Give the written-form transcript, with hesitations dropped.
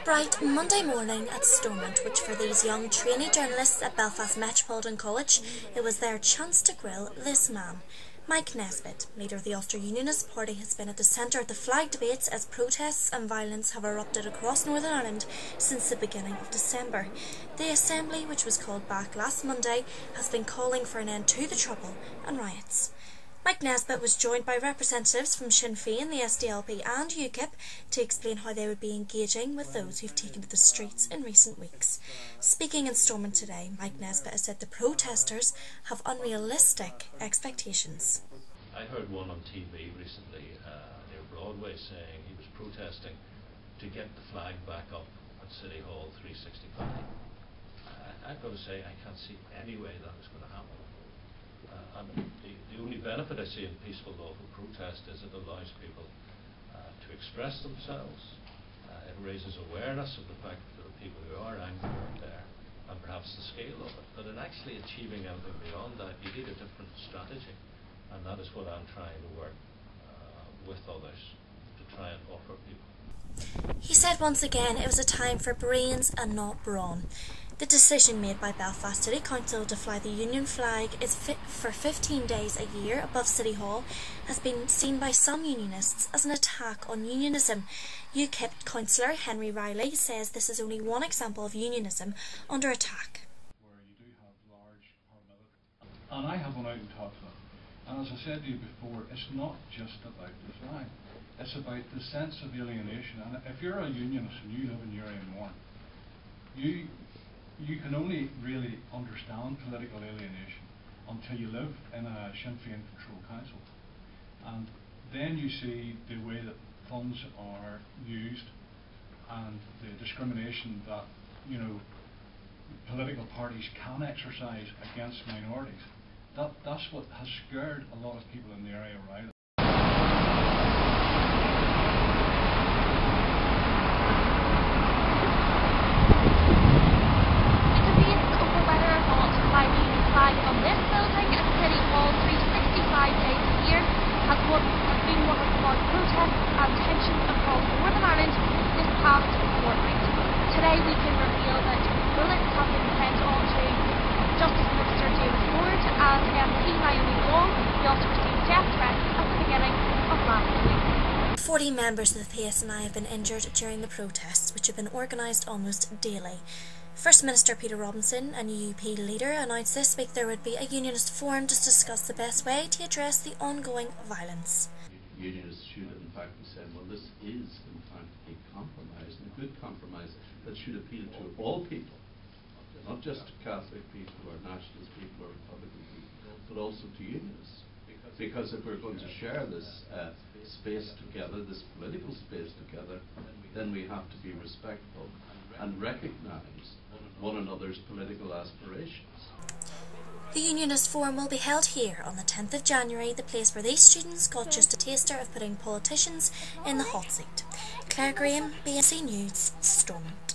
A bright Monday morning at Stormont, which for these young trainee journalists at Belfast Metropolitan College, it was their chance to grill this man. Mike Nesbitt, leader of the Ulster Unionist Party, has been at the centre of the flag debates as protests and violence have erupted across Northern Ireland since the beginning of December. The Assembly, which was called back last Monday, has been calling for an end to the trouble and riots. Mike Nesbitt was joined by representatives from Sinn Féin, the SDLP and UKIP to explain how they would be engaging with those who've taken to the streets in recent weeks. Speaking in Stormont today, Mike Nesbitt has said the protesters have unrealistic expectations. I heard one on TV recently near Broadway saying he was protesting to get the flag back up at City Hall 365. I've got to say I can't see any way that is going to happen. And the only benefit I see in peaceful lawful protest is it allows people to express themselves. It raises awareness of the fact that there are people who are angry out there and perhaps the scale of it. But in actually achieving anything beyond that, you need a different strategy, and that is what I'm trying to work with others to try and offer people. He said once again it was a time for brains and not brawn. The decision made by Belfast City Council to fly the Union flag is fit for 15 days a year above City Hall has been seen by some Unionists as an attack on unionism. UKIP Councillor Reilly says this is only one example of unionism under attack. Where you do have large paramilitary, and I have one out in Tottenham, and as I said to you before, it's not just about the flag, it's about the sense of alienation. And if you're a unionist and you live in Newry and Mourne, you can only really understand political alienation until you live in a Sinn Féin controlled council. And then you see the way that funds are used and the discrimination that, political parties can exercise against minorities. That's what has scared a lot of people in the area around it. Of this building at City Hall 365 days a year has been one of the most protests and tensions across Northern Ireland this past fortnight. Today we can reveal that bullets have been sent on to Justice Minister David Ford and MP Naomi Wong. We also received death threats at the beginning of last week. 40 members of the PSNI have been injured during the protests, which have been organised almost daily. First Minister Peter Robinson, a new UP leader, announced this week there would be a unionist forum to discuss the best way to address the ongoing violence. Unionists should in fact be saying, well, this is in fact a compromise, and a good compromise that should appeal to all people, not just to Catholic people or nationalist people or Republican people, but also to unionists. Because if we're going to share this space together, this political space together, then we have to be respectful and recognise one another's political aspirations. The Unionist Forum will be held here on the 10th of January, the place where these students got just a taster of putting politicians in the hot seat. Claire Graham, BNC News, Stormont.